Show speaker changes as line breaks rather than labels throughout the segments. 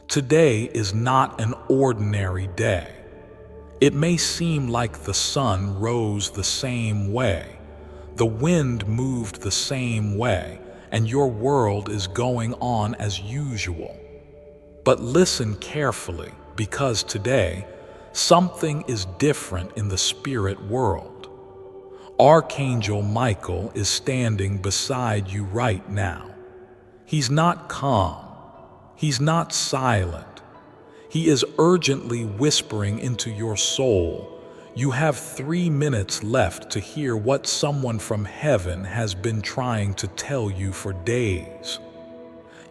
Today is not an ordinary day. It may seem like the sun rose the same way, the wind moved the same way, and your world is going on as usual. But listen carefully, because today, something is different in the spirit world. Archangel Michael is standing beside you right now. He's not calm. He's not silent. He is urgently whispering into your soul. You have 3 minutes left to hear what someone from heaven has been trying to tell you for days.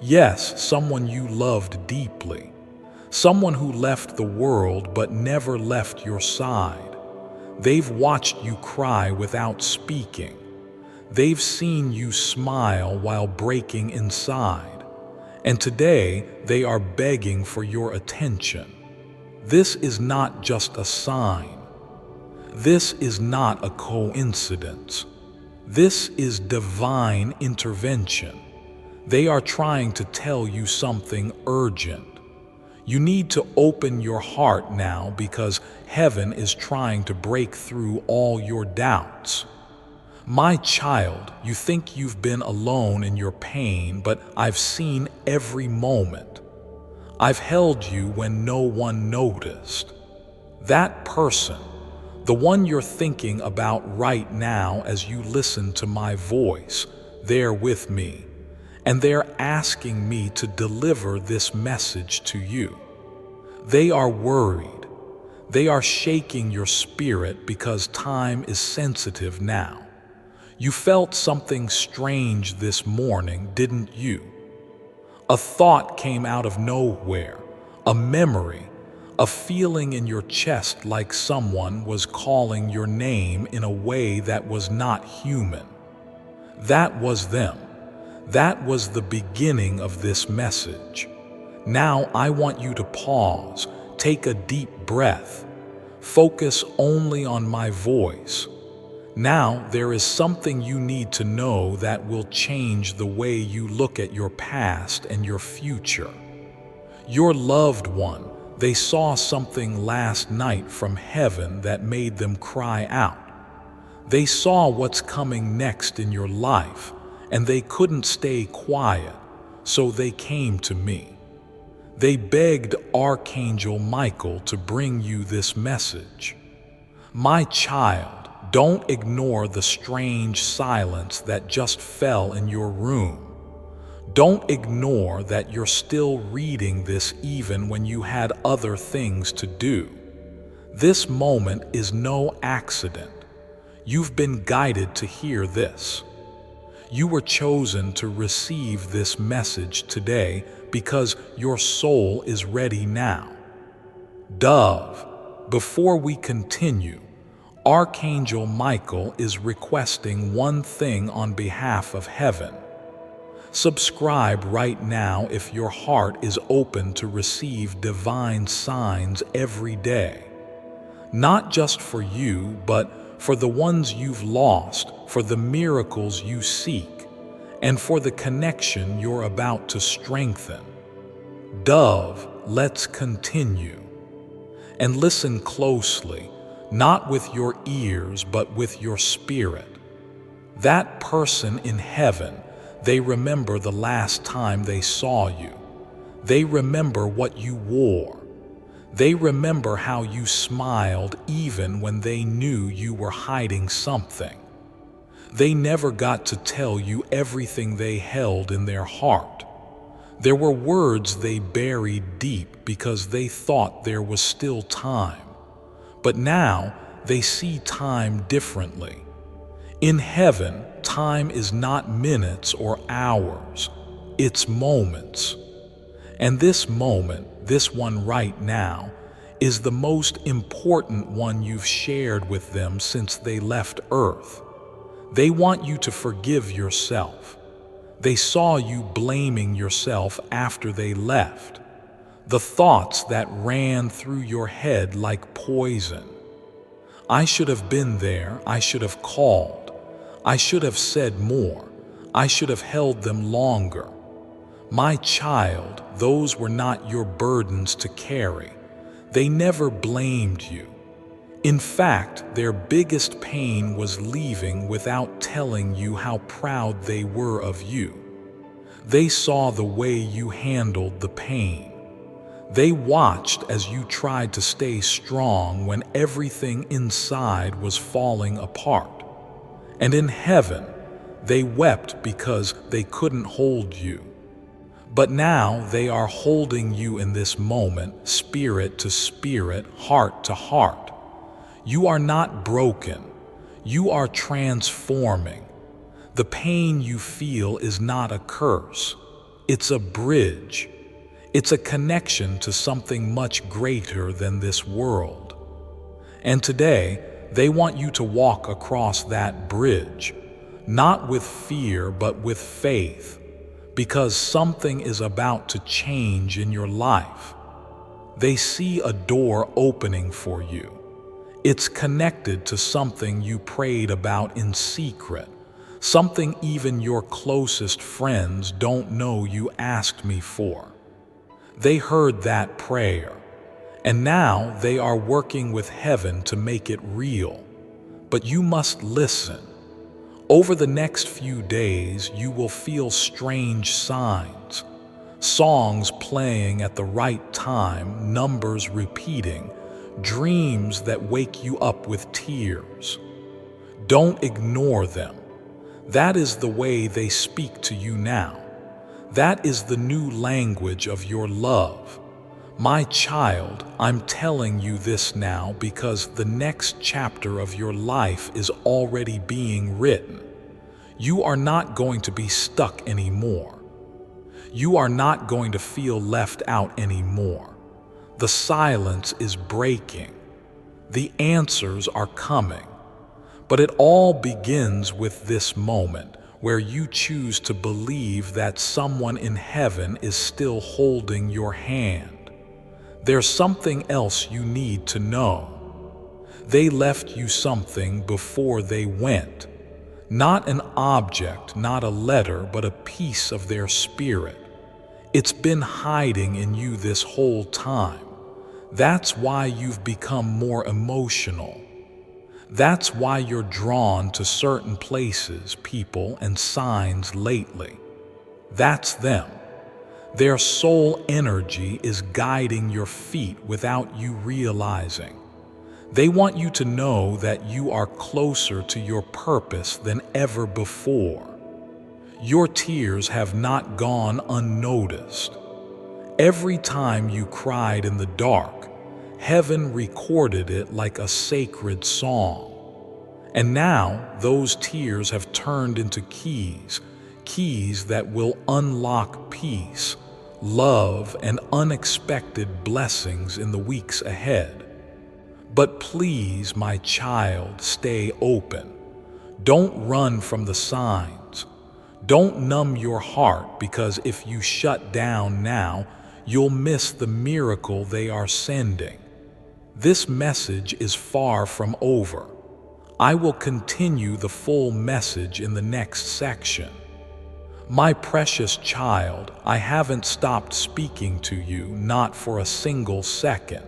Yes, someone you loved deeply. Someone who left the world but never left your side. They've watched you cry without speaking. They've seen you smile while breaking inside. And today, they are begging for your attention. This is not just a sign. This is not a coincidence. This is divine intervention. They are trying to tell you something urgent. You need to open your heart now, because heaven is trying to break through all your doubts. My child, you think you've been alone in your pain, but I've seen every moment. I've held you when no one noticed. That person, the one you're thinking about right now as you listen to my voice, they're with me, and they're asking me to deliver this message to you. They are worried. They are shaking your spirit because time is sensitive now. You felt something strange this morning, didn't you? A thought came out of nowhere, a memory, a feeling in your chest like someone was calling your name in a way that was not human. That was them. That was the beginning of this message. Now I want you to pause, take a deep breath, focus only on my voice. Now there is something you need to know that will change the way you look at your past and your future. Your loved one, they saw something last night from heaven that made them cry out. They saw what's coming next in your life, and they couldn't stay quiet, so they came to me. They begged Archangel Michael to bring you this message. My child, don't ignore the strange silence that just fell in your room. Don't ignore that you're still reading this even when you had other things to do. This moment is no accident. You've been guided to hear this. You were chosen to receive this message today because your soul is ready now. Dove, before we continue, Archangel Michael is requesting one thing on behalf of heaven. Subscribe right now if your heart is open to receive divine signs every day. Not just for you, but for the ones you've lost, for the miracles you seek, and for the connection you're about to strengthen. Dove, let's continue. And listen closely. Not with your ears, but with your spirit. That person in heaven, they remember the last time they saw you. They remember what you wore. They remember how you smiled even when they knew you were hiding something. They never got to tell you everything they held in their heart. There were words they buried deep because they thought there was still time. But now they see time differently. In heaven, time is not minutes or hours, it's moments. And this moment, this one right now, is the most important one you've shared with them since they left Earth. They want you to forgive yourself. They saw you blaming yourself after they left. The thoughts that ran through your head like poison. I should have been there, I should have called. I should have said more. I should have held them longer. My child, those were not your burdens to carry. They never blamed you. In fact, their biggest pain was leaving without telling you how proud they were of you. They saw the way you handled the pain. They watched as you tried to stay strong when everything inside was falling apart. And in heaven, they wept because they couldn't hold you. But now they are holding you in this moment, spirit to spirit, heart to heart. You are not broken. You are transforming. The pain you feel is not a curse. It's a bridge. It's a connection to something much greater than this world. And today, they want you to walk across that bridge, not with fear, but with faith, because something is about to change in your life. They see a door opening for you. It's connected to something you prayed about in secret, something even your closest friends don't know you asked me for. They heard that prayer, and now they are working with heaven to make it real. But you must listen. Over the next few days, you will feel strange signs, songs playing at the right time, numbers repeating, dreams that wake you up with tears. Don't ignore them. That is the way they speak to you now. That is the new language of your love. My child, I'm telling you this now because the next chapter of your life is already being written. You are not going to be stuck anymore. You are not going to feel left out anymore. The silence is breaking. The answers are coming. But it all begins with this moment where you choose to believe that someone in heaven is still holding your hand. There's something else you need to know. They left you something before they went. Not an object, not a letter, but a piece of their spirit. It's been hiding in you this whole time. That's why you've become more emotional. That's why you're drawn to certain places, people, and signs lately. That's them. Their soul energy is guiding your feet without you realizing. They want you to know that you are closer to your purpose than ever before. Your tears have not gone unnoticed. Every time you cried in the dark, heaven recorded it like a sacred song. And now those tears have turned into keys, keys that will unlock peace, love, and unexpected blessings in the weeks ahead. But please, my child, stay open. Don't run from the signs. Don't numb your heart, because if you shut down now, you'll miss the miracle they are sending. This message is far from over. I will continue the full message in the next section. My precious child, I haven't stopped speaking to you, not for a single second.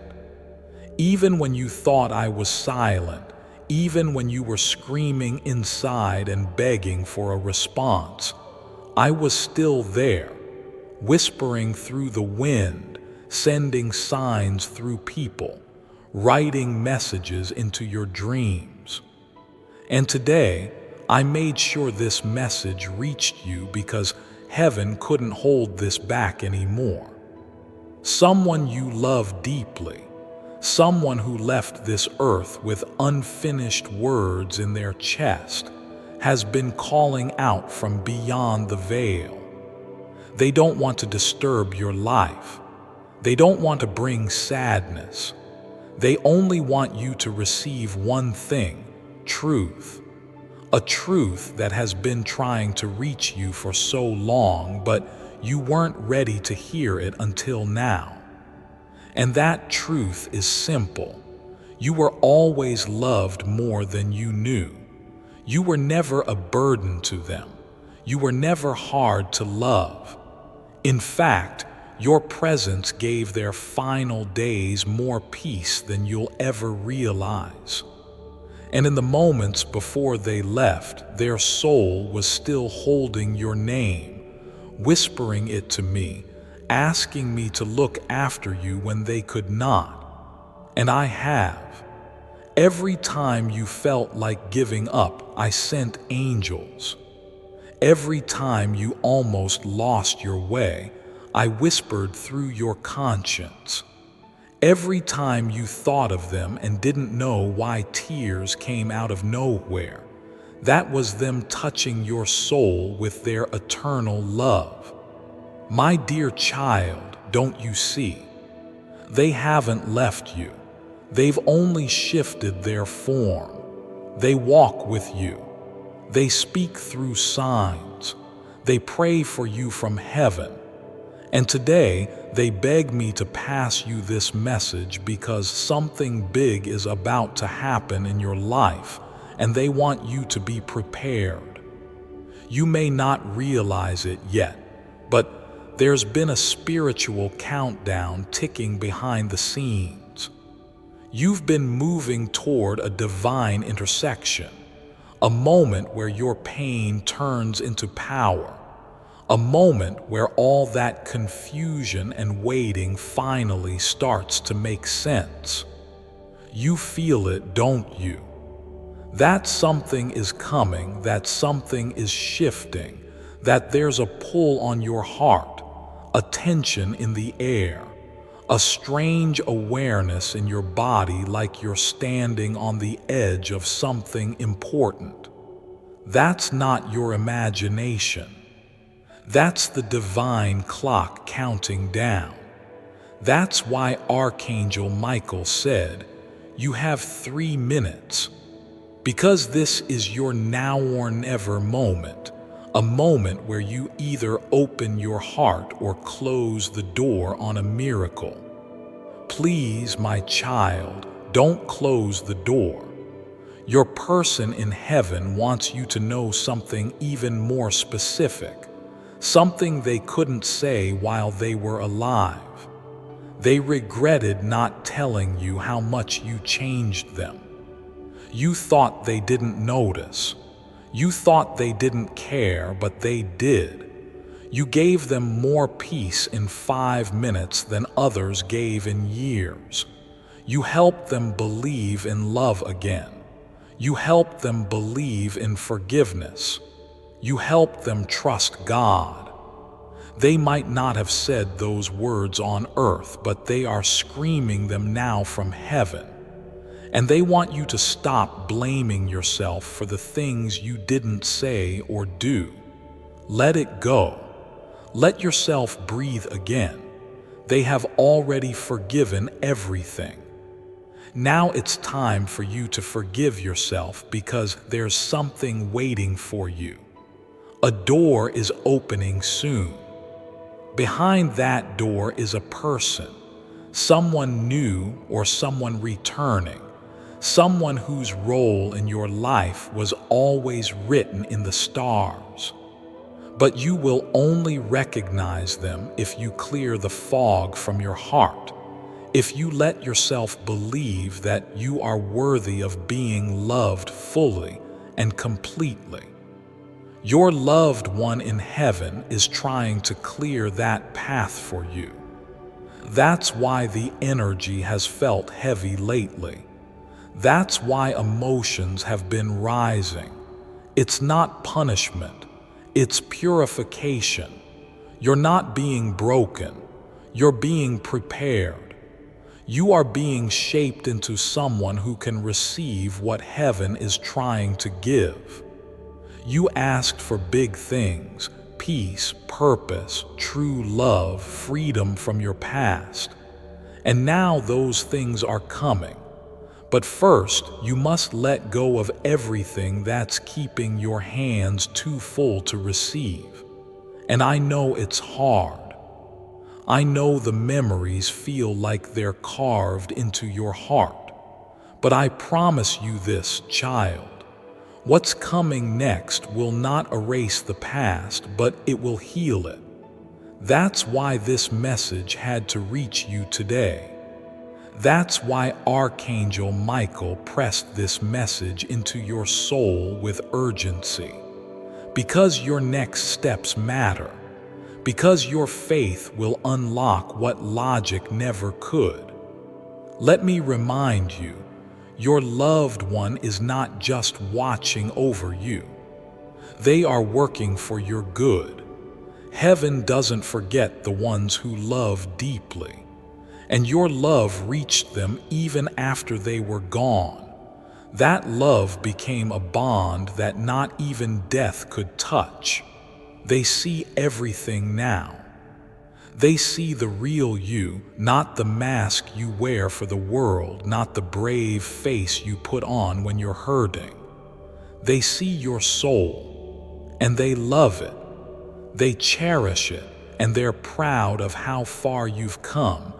Even when you thought I was silent, even when you were screaming inside and begging for a response, I was still there, whispering through the wind, sending signs through people, writing messages into your dreams. And today, I made sure this message reached you because heaven couldn't hold this back anymore. Someone you love deeply, someone who left this earth with unfinished words in their chest, has been calling out from beyond the veil. They don't want to disturb your life. They don't want to bring sadness. They only want you to receive one thing: truth. A truth that has been trying to reach you for so long, but you weren't ready to hear it until now. And that truth is simple. You were always loved more than you knew. You were never a burden to them. You were never hard to love. In fact, your presence gave their final days more peace than you'll ever realize. And in the moments before they left, their soul was still holding your name, whispering it to me, asking me to look after you when they could not. And I have. Every time you felt like giving up, I sent angels. Every time you almost lost your way, I whispered through your conscience. Every time you thought of them and didn't know why tears came out of nowhere, that was them touching your soul with their eternal love. My dear child, don't you see? They haven't left you. They've only shifted their form. They walk with you. They speak through signs. They pray for you from heaven. And today, they beg me to pass you this message because something big is about to happen in your life, and they want you to be prepared. You may not realize it yet, but there's been a spiritual countdown ticking behind the scenes. You've been moving toward a divine intersection, a moment where your pain turns into power. A moment where all that confusion and waiting finally starts to make sense. You feel it, don't you? That something is coming, that something is shifting, that there's a pull on your heart, a tension in the air, a strange awareness in your body like you're standing on the edge of something important. That's not your imagination. That's the divine clock counting down. That's why Archangel Michael said, "You have 3 minutes." Because this is your now or never moment, a moment where you either open your heart or close the door on a miracle. Please, my child, don't close the door. Your person in heaven wants you to know something even more specific. Something they couldn't say while they were alive. They regretted not telling you how much you changed them. You thought they didn't notice. You thought they didn't care, but they did. You gave them more peace in 5 minutes than others gave in years. You helped them believe in love again. You helped them believe in forgiveness. You help them trust God. They might not have said those words on earth, but they are screaming them now from heaven. And they want you to stop blaming yourself for the things you didn't say or do. Let it go. Let yourself breathe again. They have already forgiven everything. Now it's time for you to forgive yourself because there's something waiting for you. A door is opening soon. Behind that door is a person, someone new or someone returning, someone whose role in your life was always written in the stars. But you will only recognize them if you clear the fog from your heart, if you let yourself believe that you are worthy of being loved fully and completely. Your loved one in heaven is trying to clear that path for you. That's why the energy has felt heavy lately. That's why emotions have been rising. It's not punishment, it's purification. You're not being broken, you're being prepared. You are being shaped into someone who can receive what heaven is trying to give. You asked for big things, peace, purpose, true love, freedom from your past. And now those things are coming. But first, you must let go of everything that's keeping your hands too full to receive. And I know it's hard. I know the memories feel like they're carved into your heart. But I promise you this, child. What's coming next will not erase the past, but it will heal it. That's why this message had to reach you today. That's why Archangel Michael pressed this message into your soul with urgency. Because your next steps matter. Because your faith will unlock what logic never could. Let me remind you, your loved one is not just watching over you. They are working for your good. Heaven doesn't forget the ones who love deeply. And your love reached them even after they were gone. That love became a bond that not even death could touch. They see everything now. They see the real you, not the mask you wear for the world, not the brave face you put on when you're hurting. They see your soul, and they love it. They cherish it, and they're proud of how far you've come,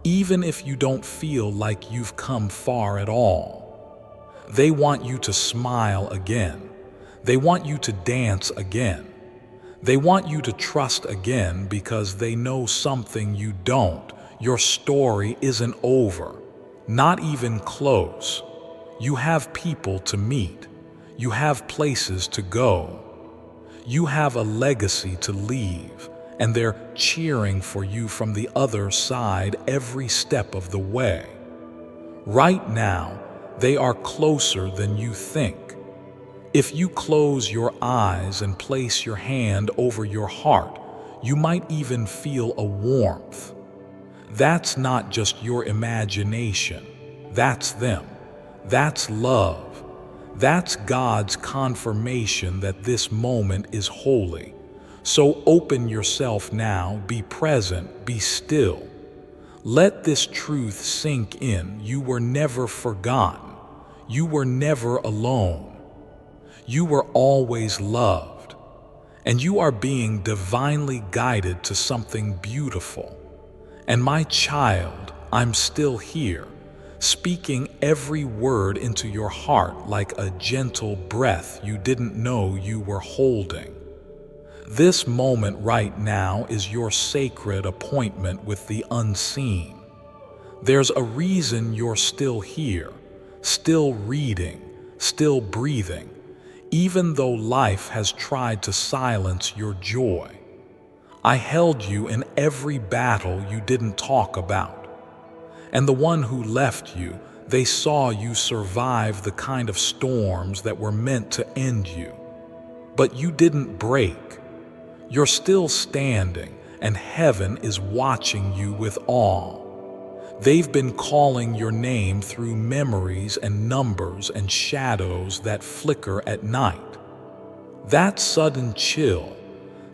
even if you don't feel like you've come far at all. They want you to smile again. They want you to dance again. They want you to trust again because they know something you don't. Your story isn't over, not even close. You have people to meet. You have places to go. You have a legacy to leave, and they're cheering for you from the other side every step of the way. Right now, they are closer than you think. If you close your eyes and place your hand over your heart, you might even feel a warmth. That's not just your imagination. That's them. That's love. That's God's confirmation that this moment is holy. So open yourself now, be present, be still. Let this truth sink in. You were never forgotten. You were never alone. You were always loved, and you are being divinely guided to something beautiful. And my child, I'm still here, speaking every word into your heart like a gentle breath you didn't know you were holding. This moment right now is your sacred appointment with the unseen. There's a reason you're still here, still reading, still breathing, even though life has tried to silence your joy. I held you in every battle you didn't talk about. And the one who left you, they saw you survive the kind of storms that were meant to end you. But you didn't break. You're still standing, and heaven is watching you with awe. They've been calling your name through memories and numbers and shadows that flicker at night. That sudden chill,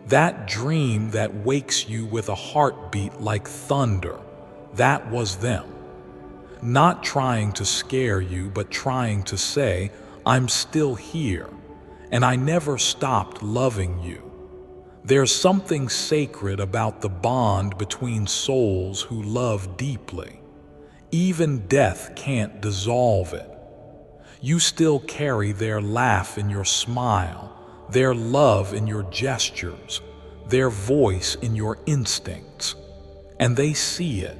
that dream that wakes you with a heartbeat like thunder, that was them. Not trying to scare you, but trying to say, I'm still here, and I never stopped loving you. There's something sacred about the bond between souls who love deeply. Even death can't dissolve it. You still carry their laugh in your smile, their love in your gestures, their voice in your instincts, and they see it.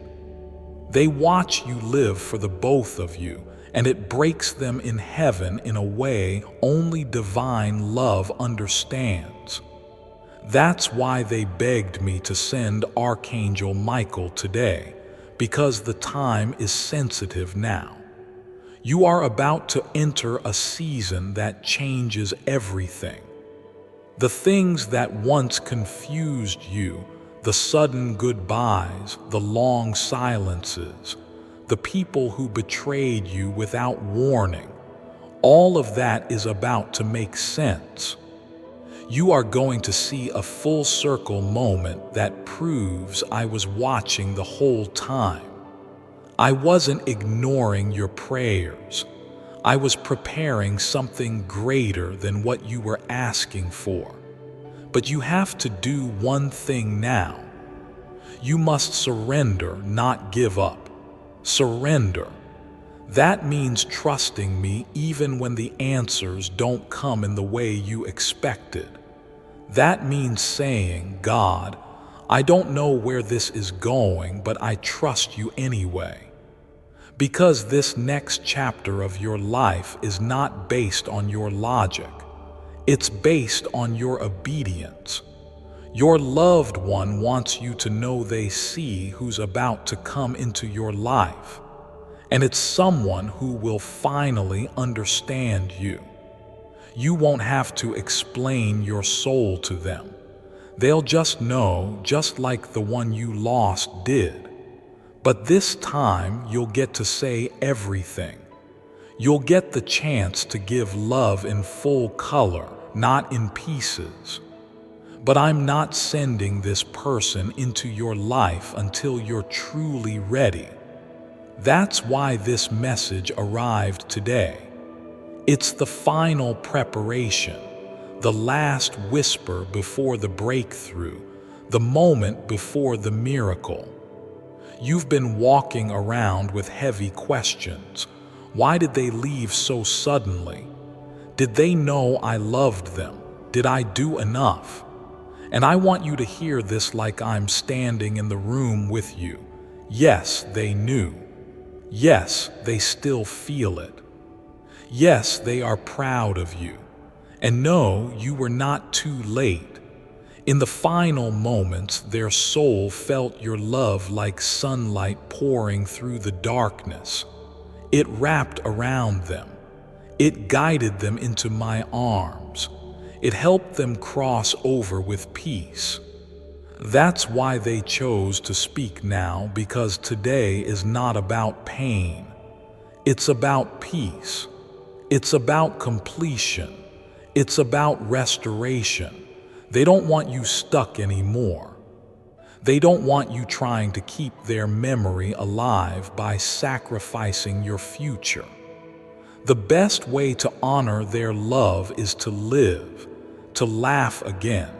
They watch you live for the both of you, and it breaks them in heaven in a way only divine love understands. That's why they begged me to send Archangel Michael today, because the time is sensitive now. You are about to enter a season that changes everything. The things that once confused you, the sudden goodbyes, the long silences, the people who betrayed you without warning, all of that is about to make sense. You are going to see a full circle moment that proves I was watching the whole time. I wasn't ignoring your prayers. I was preparing something greater than what you were asking for. But you have to do one thing now. You must surrender, not give up. Surrender. That means trusting me even when the answers don't come in the way you expected. That means saying, God, I don't know where this is going, but I trust you anyway. Because this next chapter of your life is not based on your logic. It's based on your obedience. Your loved one wants you to know they see who's about to come into your life. And it's someone who will finally understand you. You won't have to explain your soul to them. They'll just know, just like the one you lost did. But this time, you'll get to say everything. You'll get the chance to give love in full color, not in pieces. But I'm not sending this person into your life until you're truly ready. That's why this message arrived today. It's the final preparation, the last whisper before the breakthrough, the moment before the miracle. You've been walking around with heavy questions. Why did they leave so suddenly? Did they know I loved them? Did I do enough? And I want you to hear this like I'm standing in the room with you. Yes, they knew. Yes, they still feel it. Yes, they are proud of you. And no, you were not too late. In the final moments, their soul felt your love like sunlight pouring through the darkness. It wrapped around them. It guided them into my arms. It helped them cross over with peace. That's why they chose to speak now, because today is not about pain. It's about peace. It's about completion. It's about restoration. They don't want you stuck anymore. They don't want you trying to keep their memory alive by sacrificing your future. The best way to honor their love is to live, to laugh again,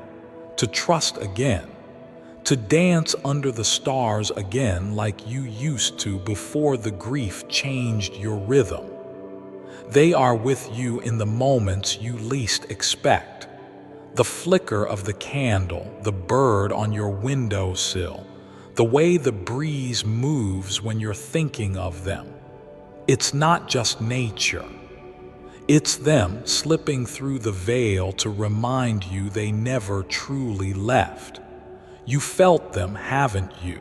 to trust again, to dance under the stars again like you used to before the grief changed your rhythm. They are with you in the moments you least expect. The flicker of the candle, the bird on your windowsill, the way the breeze moves when you're thinking of them. It's not just nature. It's them slipping through the veil to remind you they never truly left. You felt them, haven't you?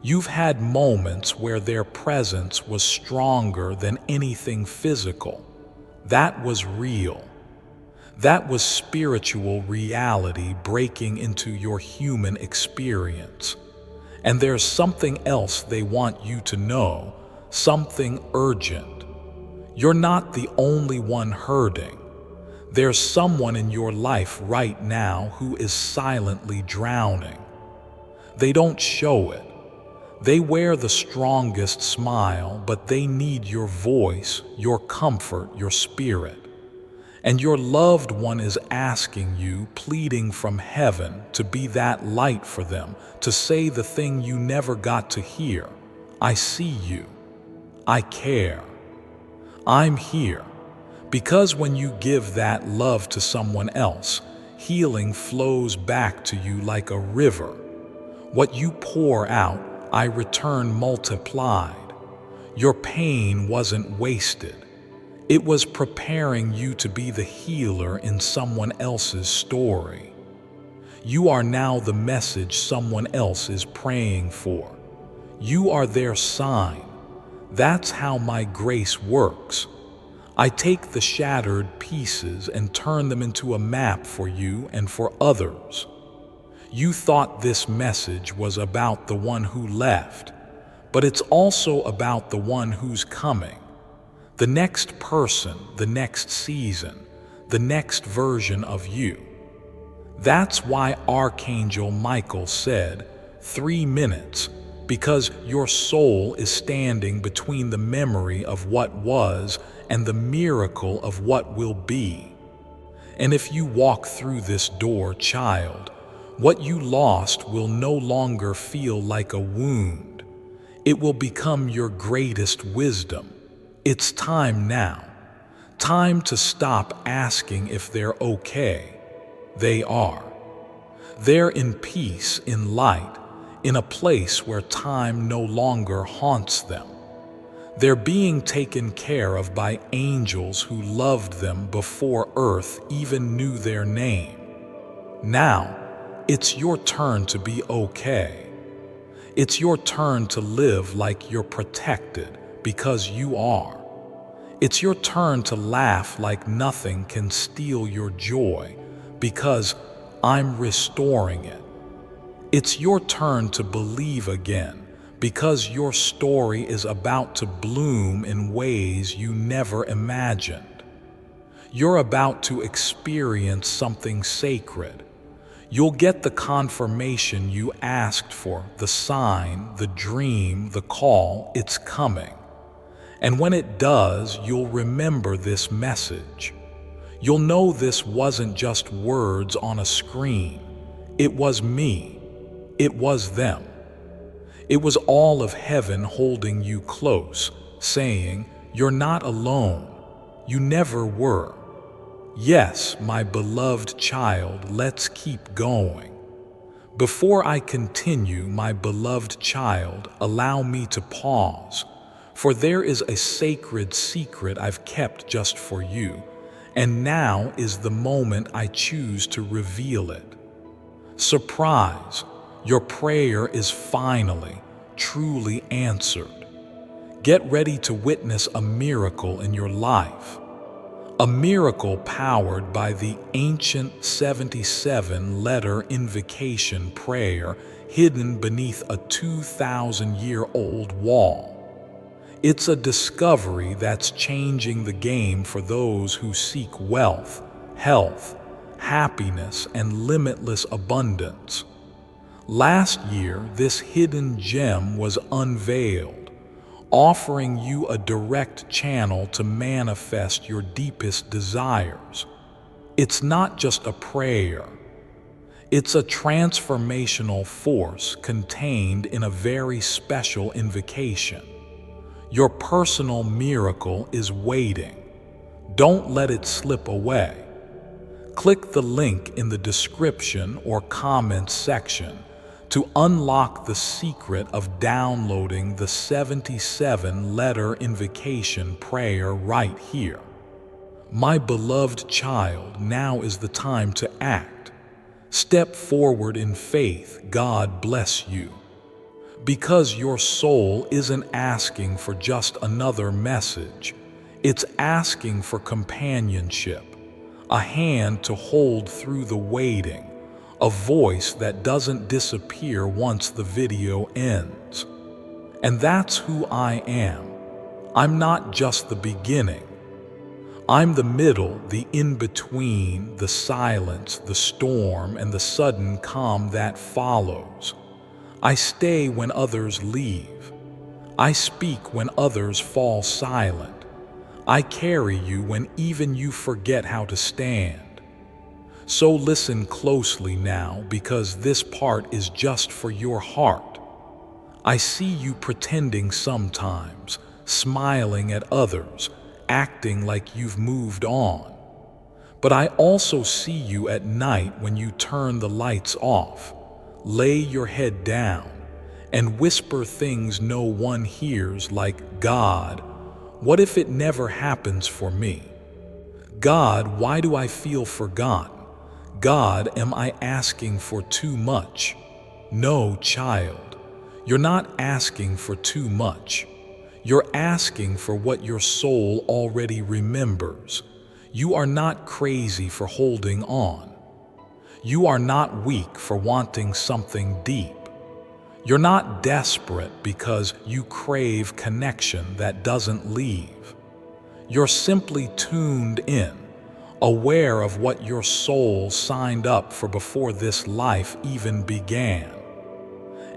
You've had moments where their presence was stronger than anything physical. That was real. That was spiritual reality breaking into your human experience. And there's something else they want you to know, something urgent. You're not the only one hurting. There's someone in your life right now who is silently drowning. They don't show it. They wear the strongest smile, but they need your voice, your comfort, your spirit. And your loved one is asking you, pleading from heaven, to be that light for them, to say the thing you never got to hear. I see you. I care. I'm here. Because when you give that love to someone else, healing flows back to you like a river. What you pour out, I return multiplied. Your pain wasn't wasted. It was preparing you to be the healer in someone else's story. You are now the message someone else is praying for. You are their sign. That's how my grace works. I take the shattered pieces and turn them into a map for you and for others. You thought this message was about the one who left, but it's also about the one who's coming. The next person, the next season, the next version of you. That's why Archangel Michael said, 3 minutes, because your soul is standing between the memory of what was and the miracle of what will be. And if you walk through this door, child, what you lost will no longer feel like a wound. It will become your greatest wisdom. It's time now. Time to stop asking if they're okay. They are. They're in peace, in light, in a place where time no longer haunts them. They're being taken care of by angels who loved them before earth even knew their name. Now, it's your turn to be okay. It's your turn to live like you're protected, because you are. It's your turn to laugh like nothing can steal your joy, because I'm restoring it. It's your turn to believe again, because your story is about to bloom in ways you never imagined. You're about to experience something sacred. You'll get the confirmation you asked for, the sign, the dream, the call. It's coming. And when it does, you'll remember this message. You'll know this wasn't just words on a screen. It was me. It was them. It was all of heaven holding you close, saying, "You're not alone. You never were. Yes, my beloved child, let's keep going." Before I continue, my beloved child, allow me to pause, for there is a sacred secret I've kept just for you, and now is the moment I choose to reveal it. Surprise! Your prayer is finally, truly answered. Get ready to witness a miracle in your life. A miracle powered by the ancient 77-letter invocation prayer hidden beneath a 2,000-year-old wall. It's a discovery that's changing the game for those who seek wealth, health, happiness, and limitless abundance. Last year, this hidden gem was unveiled, offering you a direct channel to manifest your deepest desires. It's not just a prayer. It's a transformational force contained in a very special invocation. Your personal miracle is waiting. Don't let it slip away. Click the link in the description or comments section to unlock the secret of downloading the 77-letter invocation prayer right here. My beloved child, now is the time to act. Step forward in faith. God bless you. Because your soul isn't asking for just another message. It's asking for companionship, a hand to hold through the waiting, a voice that doesn't disappear once the video ends. And that's who I am. I'm not just the beginning. I'm the middle, the in-between, the silence, the storm, and the sudden calm that follows. I stay when others leave. I speak when others fall silent. I carry you when even you forget how to stand. So listen closely now, because this part is just for your heart. I see you pretending sometimes, smiling at others, acting like you've moved on. But I also see you at night when you turn the lights off, lay your head down, and whisper things no one hears, like, "God, what if it never happens for me? God, why do I feel forgotten? God, am I asking for too much?" No, child, you're not asking for too much. You're asking for what your soul already remembers. You are not crazy for holding on. You are not weak for wanting something deep. You're not desperate because you crave connection that doesn't leave. You're simply tuned in, aware of what your soul signed up for before this life even began.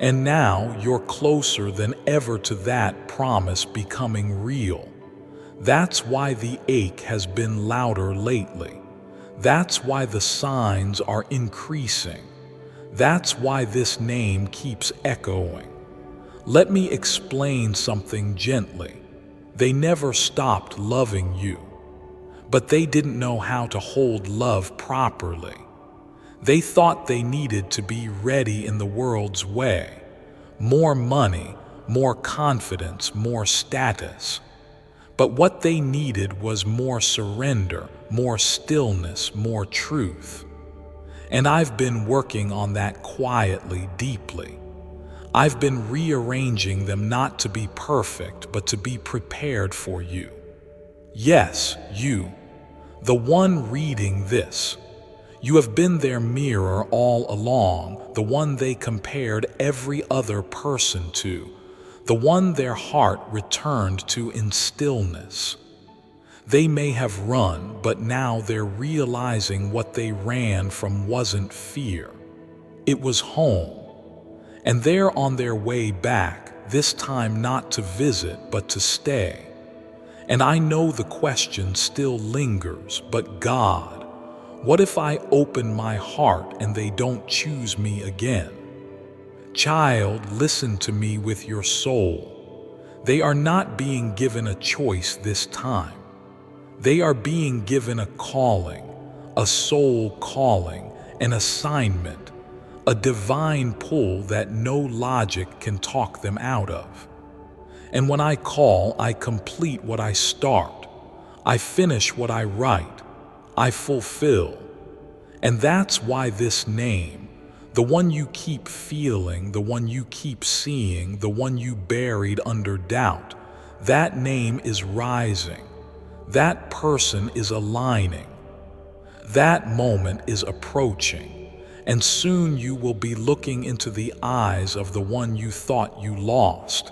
And now you're closer than ever to that promise becoming real. That's why the ache has been louder lately. That's why the signs are increasing. That's why this name keeps echoing. Let me explain something gently. They never stopped loving you, but they didn't know how to hold love properly. They thought they needed to be ready in the world's way. More money, more confidence, more status. But what they needed was more surrender, more stillness, more truth. And I've been working on that quietly, deeply. I've been rearranging them not to be perfect, but to be prepared for you. Yes, you, the one reading this. You have been their mirror all along, the one they compared every other person to, the one their heart returned to in stillness. They may have run, but now they're realizing what they ran from wasn't fear. It was home. And they're on their way back, this time not to visit, but to stay. And I know the question still lingers, but God, what if I open my heart and they don't choose me again? Child, listen to me with your soul. They are not being given a choice this time. They are being given a calling, a soul calling, an assignment, a divine pull that no logic can talk them out of. And when I call, I complete what I start. I finish what I write. I fulfill. And that's why this name, the one you keep feeling, the one you keep seeing, the one you buried under doubt, that name is rising. That person is aligning. That moment is approaching. And soon you will be looking into the eyes of the one you thought you lost.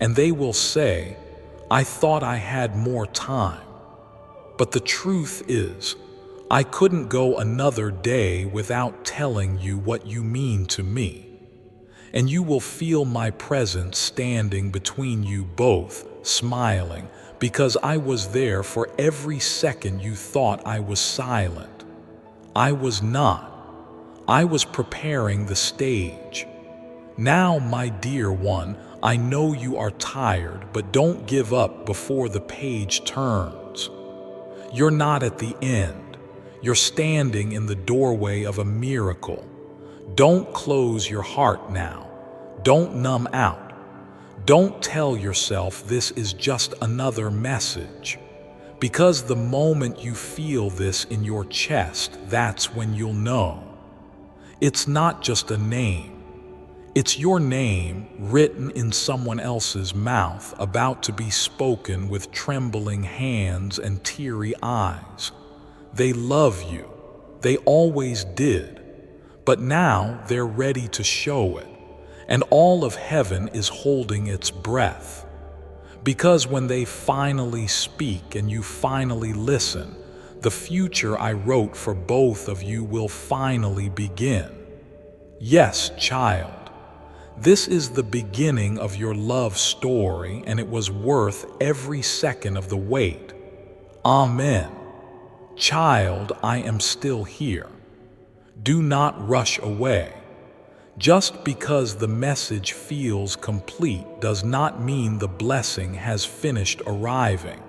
And they will say, I thought I had more time. But the truth is, I couldn't go another day without telling you what you mean to me. And you will feel my presence standing between you both, smiling, because I was there for every second you thought I was silent. I was not. I was preparing the stage. Now, my dear one, I know you are tired, but don't give up before the page turns. You're not at the end. You're standing in the doorway of a miracle. Don't close your heart now. Don't numb out. Don't tell yourself this is just another message. Because the moment you feel this in your chest, that's when you'll know. It's not just a name. It's your name written in someone else's mouth, about to be spoken with trembling hands and teary eyes. They love you. They always did. But now they're ready to show it. And all of heaven is holding its breath. Because when they finally speak and you finally listen, the future I wrote for both of you will finally begin. Yes, child. This is the beginning of your love story, and it was worth every second of the wait. Amen. Child, I am still here. Do not rush away. Just because the message feels complete does not mean the blessing has finished arriving.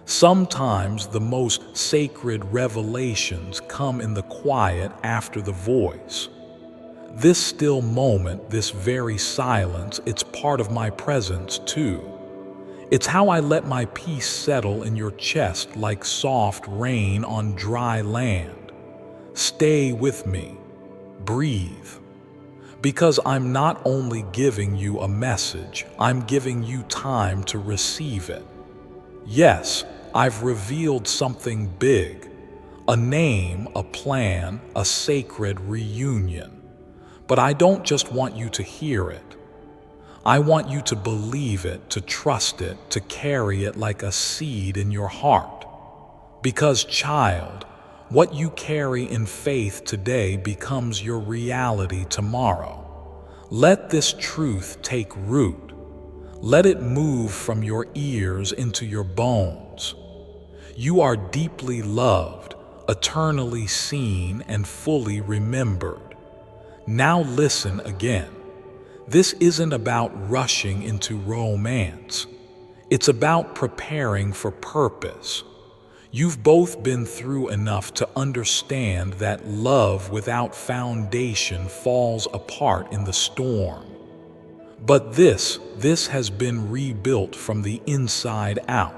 Sometimes the most sacred revelations come in the quiet after the voice. This still moment, this very silence, it's part of my presence too. It's how I let my peace settle in your chest like soft rain on dry land. Stay with me. Breathe. Because I'm not only giving you a message, I'm giving you time to receive it. Yes, I've revealed something big. A name, a plan, a sacred reunion. But I don't just want you to hear it. I want you to believe it, to trust it, to carry it like a seed in your heart. Because, child, what you carry in faith today becomes your reality tomorrow. Let this truth take root. Let it move from your ears into your bones. You are deeply loved, eternally seen, and fully remembered. Now listen again. This isn't about rushing into romance. It's about preparing for purpose. You've both been through enough to understand that love without foundation falls apart in the storm. But this has been rebuilt from the inside out.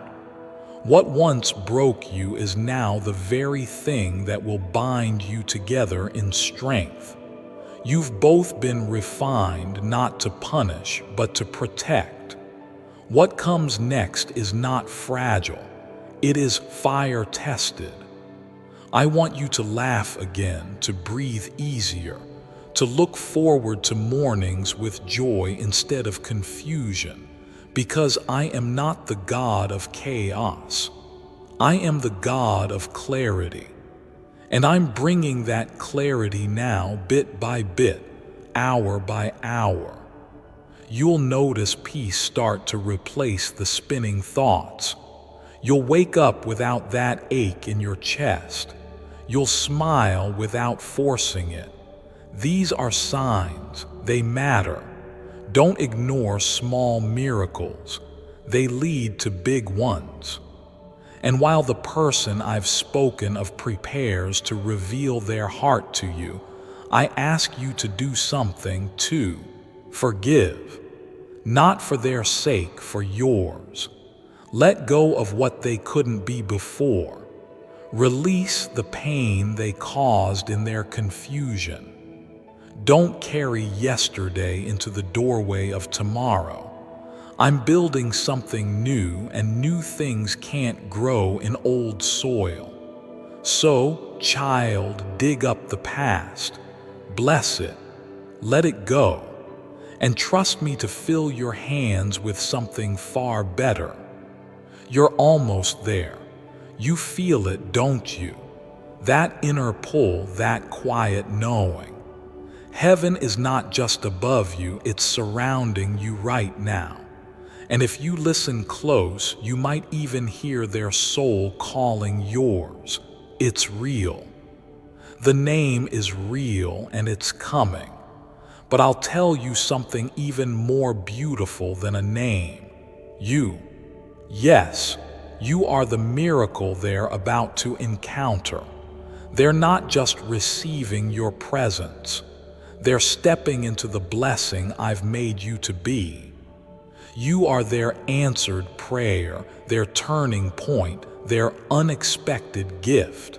What once broke you is now the very thing that will bind you together in strength. You've both been refined not to punish, but to protect. What comes next is not fragile. It is fire-tested. I want you to laugh again, to breathe easier, to look forward to mornings with joy instead of confusion, because I am not the God of chaos. I am the God of clarity. And I'm bringing that clarity now, bit by bit, hour by hour. You'll notice peace start to replace the spinning thoughts. You'll wake up without that ache in your chest. You'll smile without forcing it. These are signs. They matter. Don't ignore small miracles. They lead to big ones. And while the person I've spoken of prepares to reveal their heart to you, I ask you to do something too. Forgive. Not for their sake, for yours. Let go of what they couldn't be before. Release the pain they caused in their confusion. Don't carry yesterday into the doorway of tomorrow. I'm building something new, and new things can't grow in old soil. So, child, dig up the past. Bless it. Let it go. And trust me to fill your hands with something far better. You're almost there. You feel it, don't you? That inner pull, that quiet knowing. Heaven is not just above you, it's surrounding you right now. And if you listen close, you might even hear their soul calling yours. It's real. The name is real and it's coming. But I'll tell you something even more beautiful than a name. You. Yes, you are the miracle they're about to encounter. They're not just receiving your presence. They're stepping into the blessing I've made you to be. You are their answered prayer, their turning point, their unexpected gift.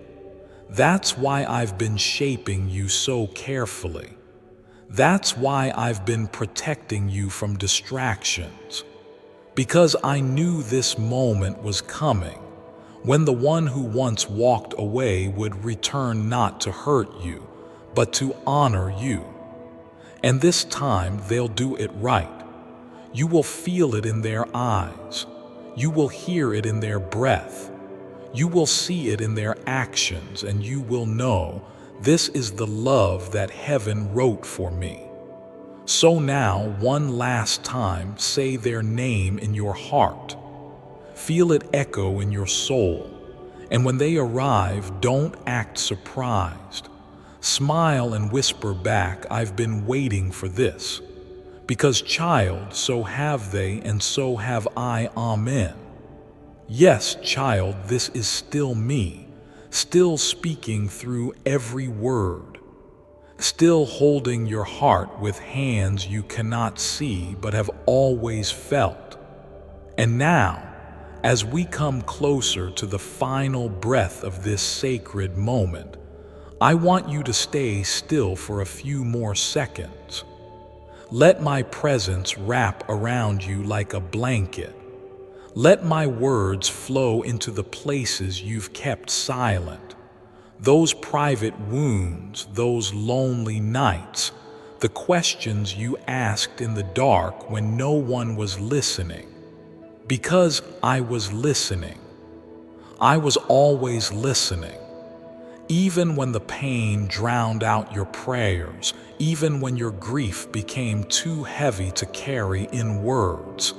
That's why I've been shaping you so carefully. That's why I've been protecting you from distractions. Because I knew this moment was coming, when the one who once walked away would return not to hurt you, but to honor you. And this time they'll do it right. You will feel it in their eyes. You will hear it in their breath. You will see it in their actions, and you will know this is the love that heaven wrote for me. So now, one last time, say their name in your heart. Feel it echo in your soul. And when they arrive, don't act surprised. Smile and whisper back, I've been waiting for this. Because child, so have they, and so have I, amen. Yes, child, this is still me, still speaking through every word, still holding your heart with hands you cannot see but have always felt. And now, as we come closer to the final breath of this sacred moment, I want you to stay still for a few more seconds. Let my presence wrap around you like a blanket. Let my words flow into the places you've kept silent. Those private wounds, those lonely nights, the questions you asked in the dark when no one was listening. Because I was listening. I was always listening. Even when the pain drowned out your prayers, even when your grief became too heavy to carry in words,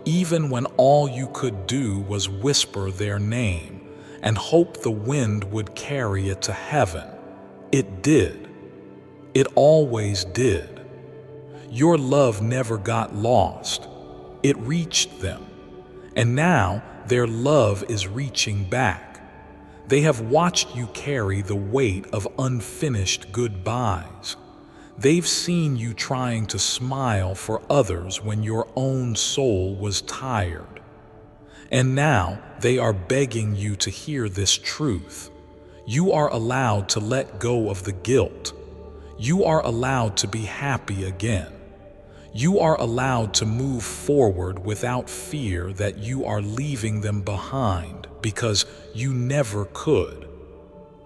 even when all you could do was whisper their name and hope the wind would carry it to heaven, it did. It always did. Your love never got lost. It reached them. And now their love is reaching back. They have watched you carry the weight of unfinished goodbyes. They've seen you trying to smile for others when your own soul was tired. And now they are begging you to hear this truth. You are allowed to let go of the guilt. You are allowed to be happy again. You are allowed to move forward without fear that you are leaving them behind, because you never could.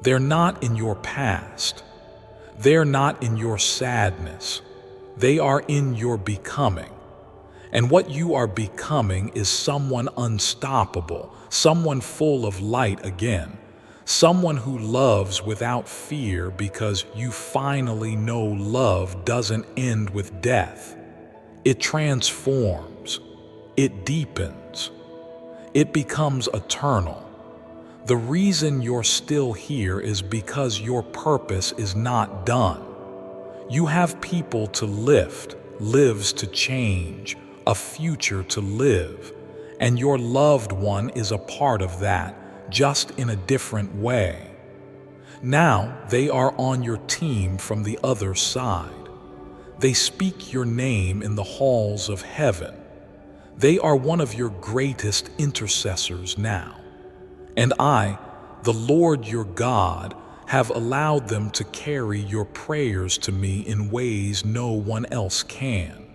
They're not in your past. They're not in your sadness. They are in your becoming. And what you are becoming is someone unstoppable, someone full of light again, someone who loves without fear, because you finally know love doesn't end with death. It transforms. It deepens. It becomes eternal. The reason you're still here is because your purpose is not done. You have people to lift, lives to change, a future to live, and your loved one is a part of that, just in a different way. Now they are on your team from the other side. They speak your name in the halls of heaven. They are one of your greatest intercessors now. And I, the Lord your God, have allowed them to carry your prayers to me in ways no one else can.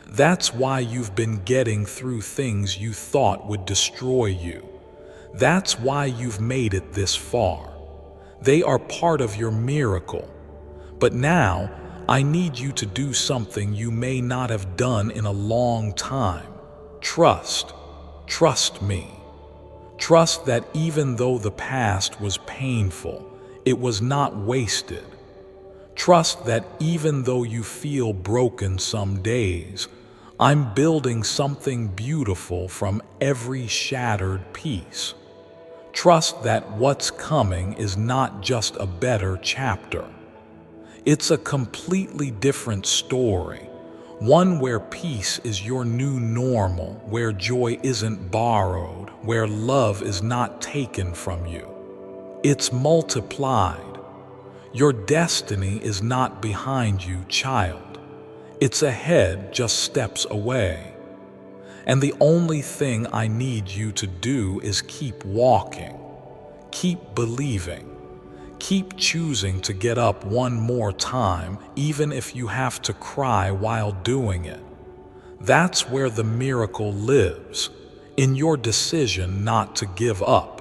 That's why you've been getting through things you thought would destroy you. That's why you've made it this far. They are part of your miracle. But now, I need you to do something you may not have done in a long time. Trust. Trust me. Trust that even though the past was painful, it was not wasted. Trust that even though you feel broken some days, I'm building something beautiful from every shattered piece. Trust that what's coming is not just a better chapter. It's a completely different story, one where peace is your new normal, where joy isn't borrowed, where love is not taken from you. It's multiplied. Your destiny is not behind you, child. It's ahead, just steps away. And the only thing I need you to do is keep walking, keep believing, keep choosing to get up one more time, even if you have to cry while doing it. That's where the miracle lives, in your decision not to give up.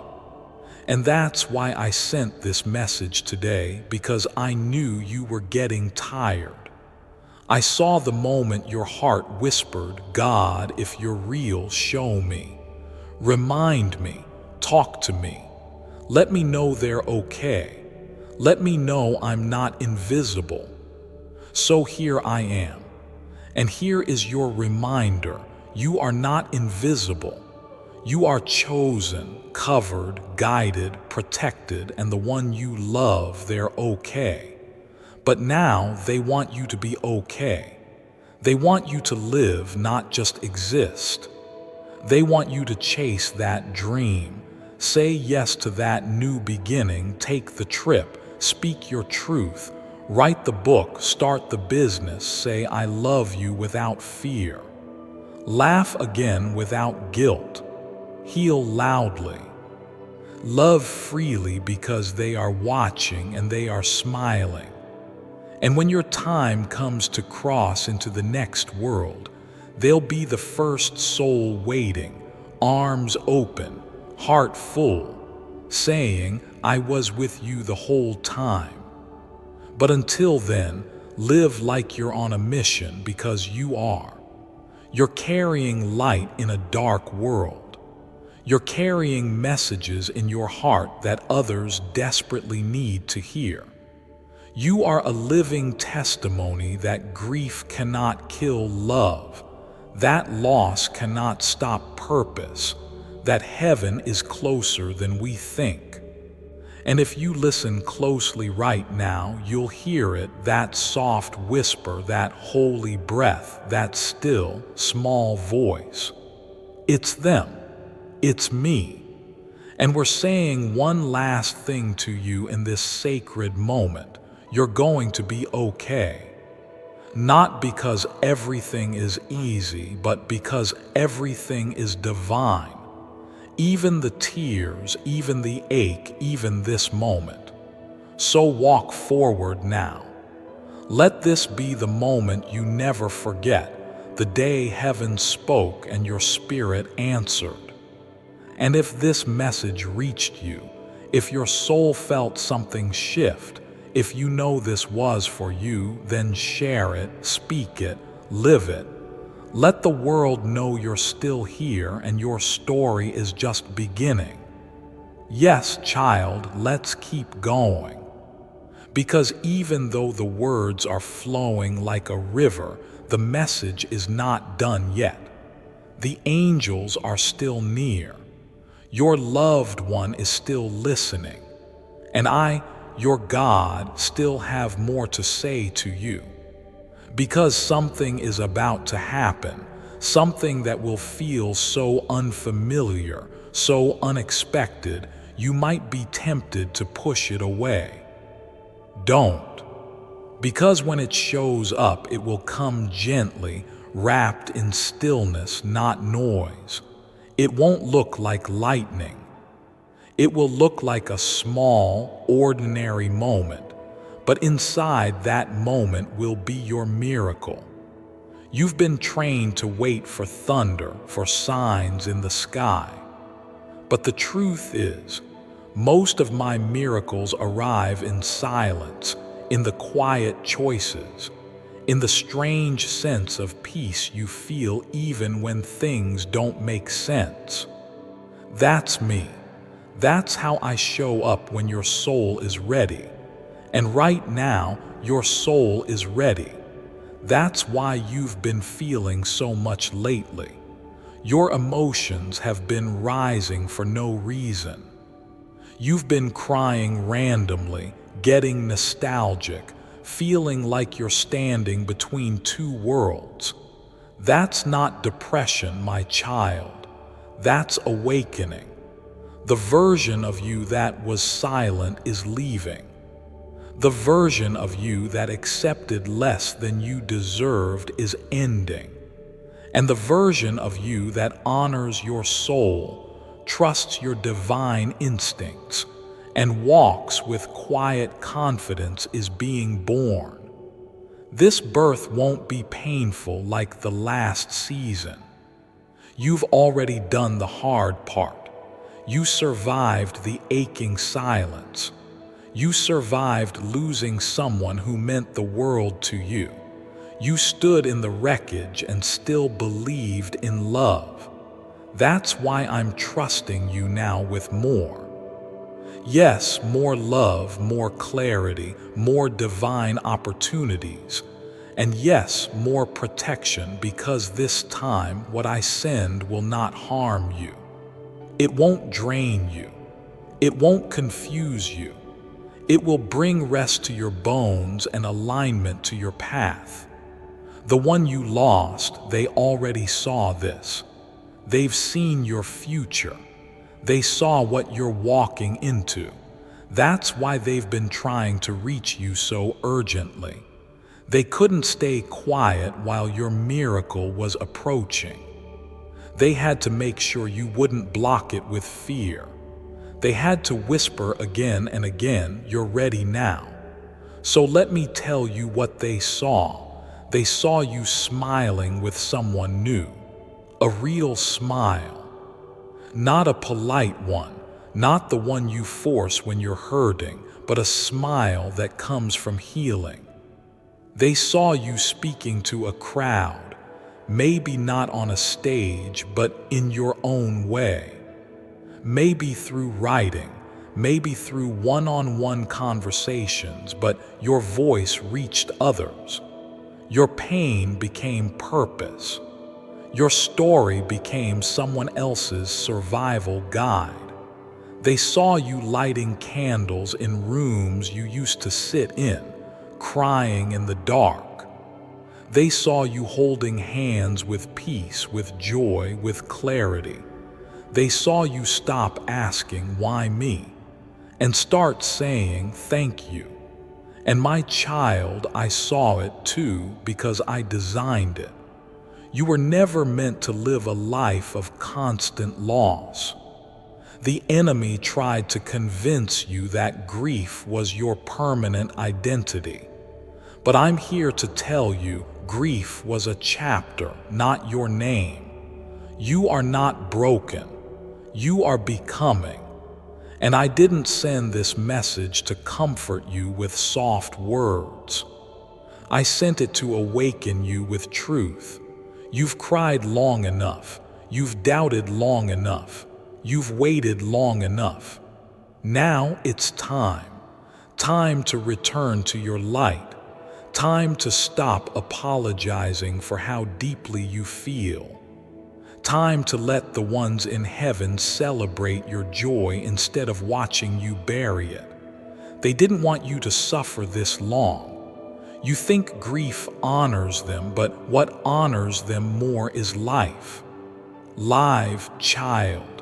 And that's why I sent this message today, because I knew you were getting tired. I saw the moment your heart whispered, God, if you're real, show me. Remind me, talk to me. Let me know they're okay. Let me know I'm not invisible. So here I am. And here is your reminder. You are not invisible. You are chosen, covered, guided, protected, and the one you love, they're okay. But now they want you to be okay. They want you to live, not just exist. They want you to chase that dream. Say yes to that new beginning. Take the trip. Speak your truth. Write the book. Start the business. Say I love you without fear. Laugh again without guilt. Heal loudly. Love freely, because they are watching and they are smiling. And when your time comes to cross into the next world, they'll be the first soul waiting, arms open, heart full, saying, I was with you the whole time. But until then, live like you're on a mission, because you are. You're carrying light in a dark world. You're carrying messages in your heart that others desperately need to hear. You are a living testimony that grief cannot kill love, that loss cannot stop purpose, that heaven is closer than we think. And if you listen closely right now, you'll hear it, that soft whisper, that holy breath, that still, small voice. It's them. It's me. And we're saying one last thing to you in this sacred moment. You're going to be okay. Not because everything is easy, but because everything is divine. Even the tears, even the ache, even this moment. So walk forward now. Let this be the moment you never forget, the day heaven spoke and your spirit answered. And if this message reached you, if your soul felt something shift, if you know this was for you, then share it, speak it, live it. Let the world know you're still here and your story is just beginning. Yes, child, let's keep going. Because even though the words are flowing like a river, the message is not done yet. The angels are still near. Your loved one is still listening. And I, your God, still have more to say to you. Because something is about to happen, something that will feel so unfamiliar, so unexpected, you might be tempted to push it away. Don't. Because when it shows up, it will come gently, wrapped in stillness, not noise. It won't look like lightning. It will look like a small, ordinary moment, but inside that moment will be your miracle. You've been trained to wait for thunder, for signs in the sky. But the truth is, most of my miracles arrive in silence, in the quiet choices, in the strange sense of peace you feel even when things don't make sense. That's me. That's how I show up when your soul is ready. And right now, your soul is ready. That's why you've been feeling so much lately. Your emotions have been rising for no reason. You've been crying randomly, getting nostalgic, feeling like you're standing between two worlds. That's not depression, my child. That's awakening. The version of you that was silent is leaving. The version of you that accepted less than you deserved is ending. And the version of you that honors your soul, trusts your divine instincts, and walks with quiet confidence is being born. This birth won't be painful like the last season. You've already done the hard part. You survived the aching silence. You survived losing someone who meant the world to you. You stood in the wreckage and still believed in love. That's why I'm trusting you now with more. Yes, more love, more clarity, more divine opportunities. And yes, more protection, because this time what I send will not harm you. It won't drain you. It won't confuse you. It will bring rest to your bones and alignment to your path. The one you lost, they already saw this. They've seen your future. They saw what you're walking into. That's why they've been trying to reach you so urgently. They couldn't stay quiet while your miracle was approaching. They had to make sure you wouldn't block it with fear. They had to whisper again and again, "You're ready now." So let me tell you what they saw. They saw you smiling with someone new. A real smile. Not a polite one, not the one you force when you're hurting, but a smile that comes from healing. They saw you speaking to a crowd, maybe not on a stage, but in your own way. Maybe through writing, maybe through one-on-one conversations, but your voice reached others. Your pain became purpose. Your story became someone else's survival guide. They saw you lighting candles in rooms you used to sit in, crying in the dark. They saw you holding hands with peace, with joy, with clarity. They saw you stop asking, "Why me?" and start saying, "Thank you." And my child, I saw it too because I designed it. You were never meant to live a life of constant loss. The enemy tried to convince you that grief was your permanent identity. But I'm here to tell you, grief was a chapter, not your name. You are not broken. You are becoming. And I didn't send this message to comfort you with soft words. I sent it to awaken you with truth. You've cried long enough. You've doubted long enough. You've waited long enough. Now it's time. Time to return to your light. Time to stop apologizing for how deeply you feel. Time to let the ones in heaven celebrate your joy instead of watching you bury it. They didn't want you to suffer this long. You think grief honors them, but what honors them more is life. Live, child.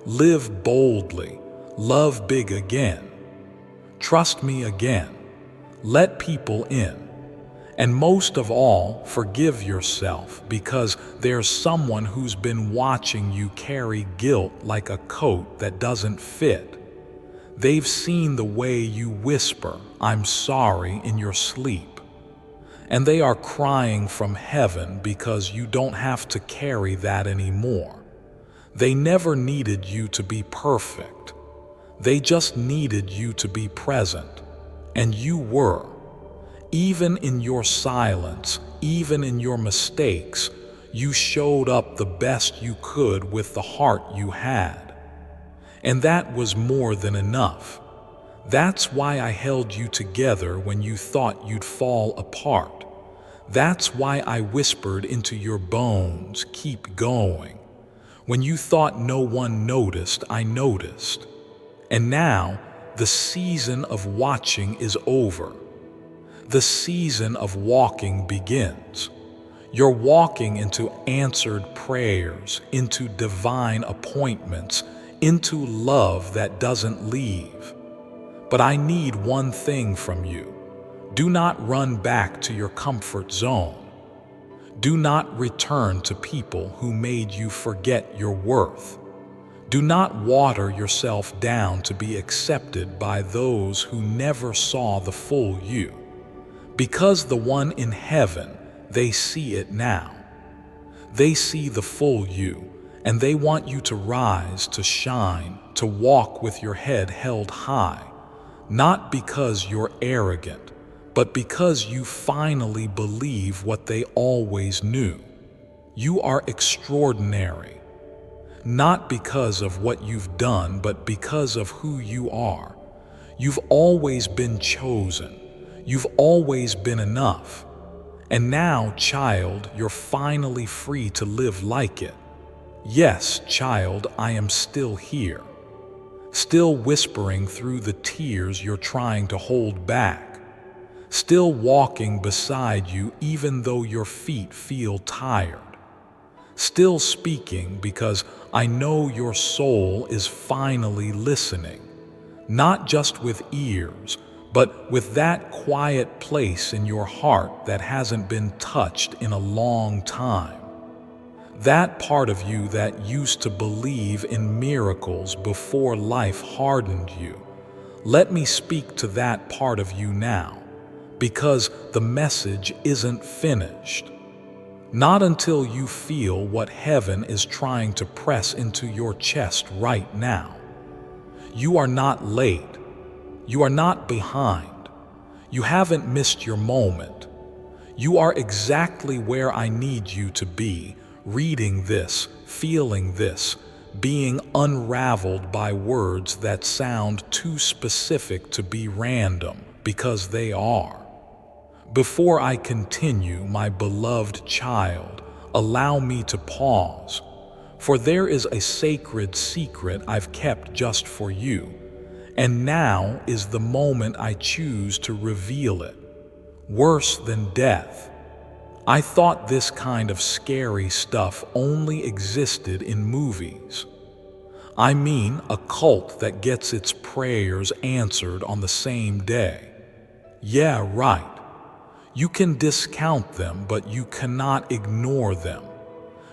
Live boldly. Love big again. Trust me again. Let people in. And most of all, forgive yourself, because there's someone who's been watching you carry guilt like a coat that doesn't fit. They've seen the way you whisper, "I'm sorry," in your sleep. And they are crying from heaven because you don't have to carry that anymore. They never needed you to be perfect. They just needed you to be present. And you were. Even in your silence, even in your mistakes, you showed up the best you could with the heart you had. And that was more than enough. That's why I held you together when you thought you'd fall apart. That's why I whispered into your bones, "Keep going." When you thought no one noticed, I noticed. And now, the season of watching is over. The season of walking begins. You're walking into answered prayers, into divine appointments, into love that doesn't leave. But I need one thing from you. Do not run back to your comfort zone. Do not return to people who made you forget your worth. Do not water yourself down to be accepted by those who never saw the full you. Because the one in heaven, they see it now. They see the full you, and they want you to rise, to shine, to walk with your head held high, not because you're arrogant, but because you finally believe what they always knew. You are extraordinary, not because of what you've done, but because of who you are. You've always been chosen. You've always been enough. And now, child, you're finally free to live like it. Yes, child, I am still here. Still whispering through the tears you're trying to hold back. Still walking beside you even though your feet feel tired. Still speaking because I know your soul is finally listening. Not just with ears, but with that quiet place in your heart that hasn't been touched in a long time. That part of you that used to believe in miracles before life hardened you. Let me speak to that part of you now, because the message isn't finished. Not until you feel what heaven is trying to press into your chest right now. You are not late. You are not behind. You haven't missed your moment. You are exactly where I need you to be, reading this, feeling this, being unraveled by words that sound too specific to be random, because they are. Before I continue, my beloved child, allow me to pause, for there is a sacred secret I've kept just for you. And now is the moment I choose to reveal it. Worse than death. I thought this kind of scary stuff only existed in movies. I mean a cult that gets its prayers answered on the same day. Yeah, right. You can discount them, but you cannot ignore them.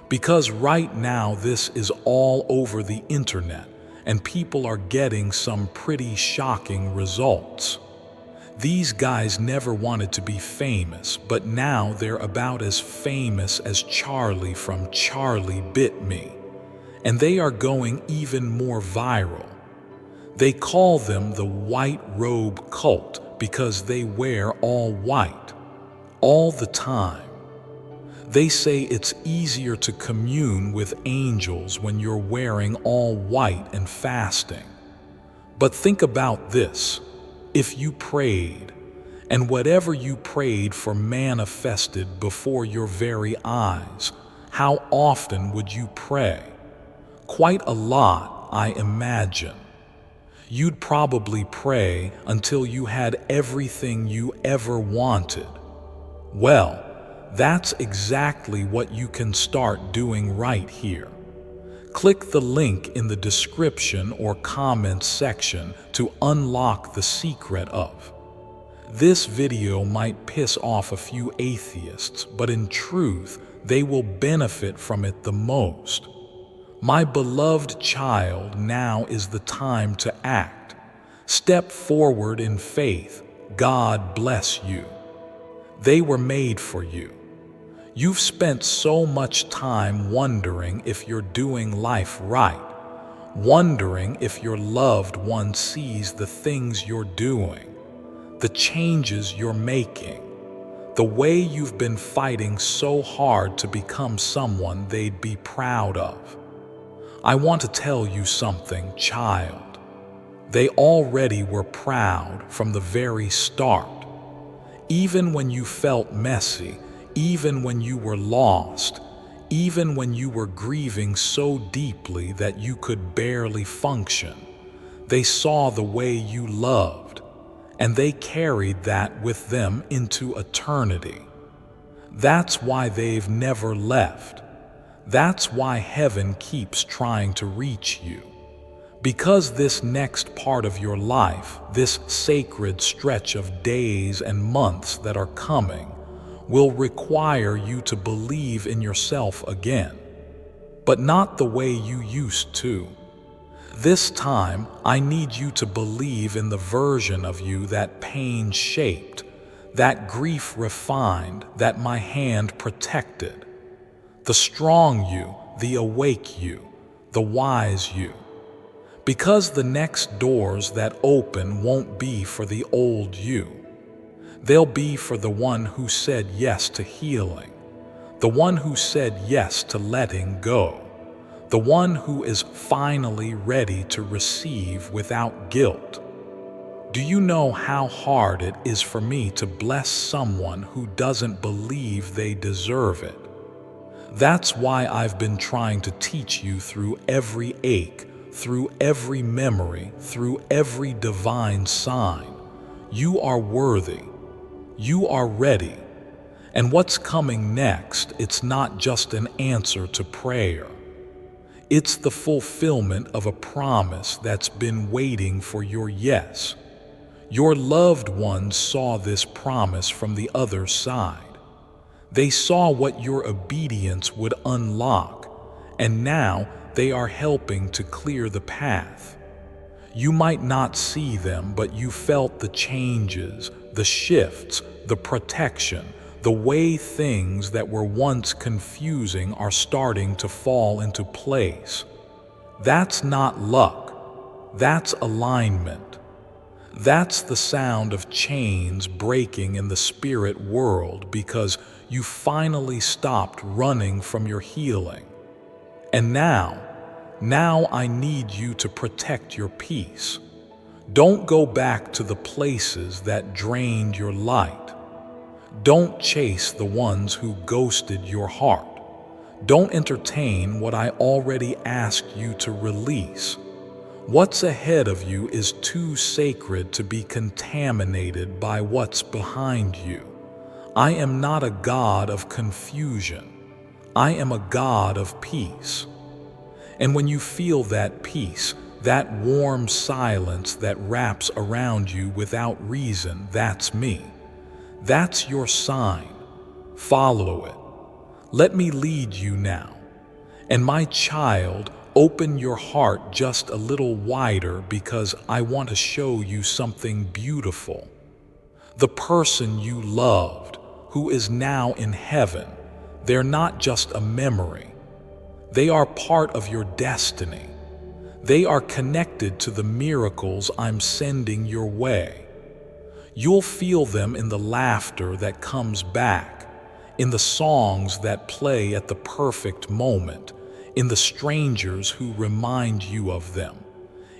Because right now this is all over the internet and people are getting some pretty shocking results. These guys never wanted to be famous, but now they're about as famous as Charlie from Charlie Bit Me. And they are going even more viral. They call them the White Robe Cult because they wear all white, all the time. They say it's easier to commune with angels when you're wearing all white and fasting. But think about this. If you prayed, and whatever you prayed for manifested before your very eyes, how often would you pray? Quite a lot, I imagine. You'd probably pray until you had everything you ever wanted. Well, that's exactly what you can start doing right here. Click the link in the description or comments section to unlock the secret of. This video might piss off a few atheists, but in truth, they will benefit from it the most. My beloved child, now is the time to act. Step forward in faith. God bless you. They were made for you. You've spent so much time wondering if you're doing life right, wondering if your loved one sees the things you're doing, the changes you're making, the way you've been fighting so hard to become someone they'd be proud of. I want to tell you something, child. They already were proud from the very start. Even when you felt messy, even when you were lost, even when you were grieving so deeply that you could barely function, they saw the way you loved, and they carried that with them into eternity. That's why they've never left. That's why heaven keeps trying to reach you. Because this next part of your life, this sacred stretch of days and months that are coming, will require you to believe in yourself again, but not the way you used to. This time, I need you to believe in the version of you that pain shaped, that grief refined, that my hand protected. The strong you, the awake you, the wise you. Because the next doors that open won't be for the old you. They'll be for the one who said yes to healing, the one who said yes to letting go, the one who is finally ready to receive without guilt. Do you know how hard it is for me to bless someone who doesn't believe they deserve it? That's why I've been trying to teach you through every ache, through every memory, through every divine sign. You are worthy. You are ready. And what's coming next, it's not just an answer to prayer. It's the fulfillment of a promise that's been waiting for your yes. Your loved ones saw this promise from the other side. They saw what your obedience would unlock, and now they are helping to clear the path. You might not see them, but you felt the changes, the shifts, the protection, the way things that were once confusing are starting to fall into place. That's not luck. That's alignment. That's the sound of chains breaking in the spirit world because you finally stopped running from your healing. And now I need you to protect your peace. Don't go back to the places that drained your light. Don't chase the ones who ghosted your heart. Don't entertain what I already asked you to release. What's ahead of you is too sacred to be contaminated by what's behind you. I am not a God of confusion. I am a God of peace. And when you feel that peace, that warm silence that wraps around you without reason, that's me. That's your sign. Follow it. Let me lead you now. And my child, open your heart just a little wider, because I want to show you something beautiful. The person you loved, who is now in heaven, they're not just a memory. They are part of your destiny. They are connected to the miracles I'm sending your way. You'll feel them in the laughter that comes back, in the songs that play at the perfect moment, in the strangers who remind you of them,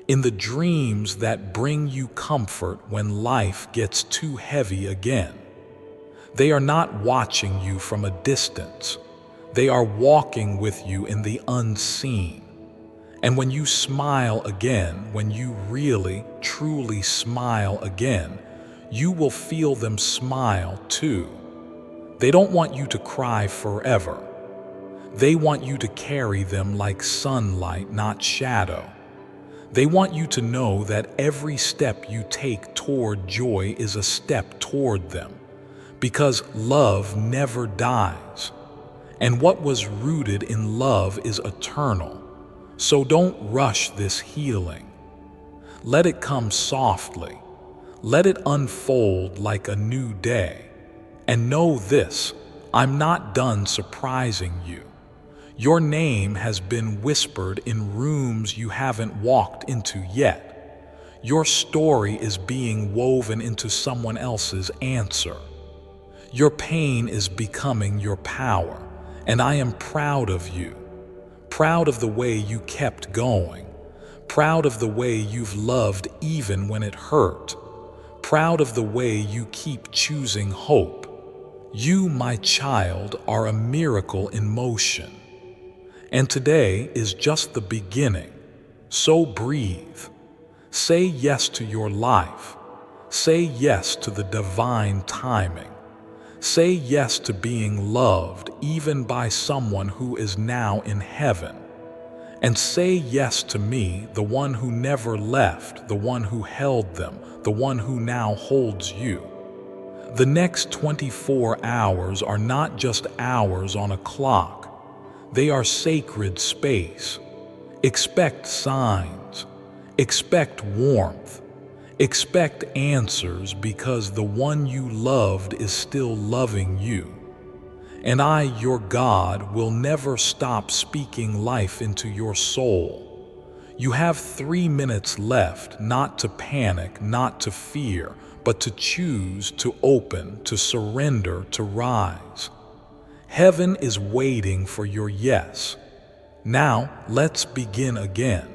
in the dreams that bring you comfort when life gets too heavy again. They are not watching you from a distance. They are walking with you in the unseen. And when you smile again, when you really, truly smile again, you will feel them smile too. They don't want you to cry forever. They want you to carry them like sunlight, not shadow. They want you to know that every step you take toward joy is a step toward them, because love never dies. And what was rooted in love is eternal. So don't rush this healing. Let it come softly. Let it unfold like a new day. And know this, I'm not done surprising you. Your name has been whispered in rooms you haven't walked into yet. Your story is being woven into someone else's answer. Your pain is becoming your power, and I am proud of you. Proud of the way you kept going. Proud of the way you've loved even when it hurt. Proud of the way you keep choosing hope. You, my child, are a miracle in motion. And today is just the beginning. So breathe. Say yes to your life. Say yes to the divine timing. Say yes to being loved even by someone who is now in heaven. And say yes to me, the one who never left, the one who held them, the one who now holds you. The next 24 hours are not just hours on a clock. They are sacred space. Expect signs. Expect warmth. Expect answers, because the one you loved is still loving you. And I, your God, will never stop speaking life into your soul. You have 3 minutes left, not to panic, not to fear, but to choose, to open, to surrender, to rise. Heaven is waiting for your yes. Now, let's begin again.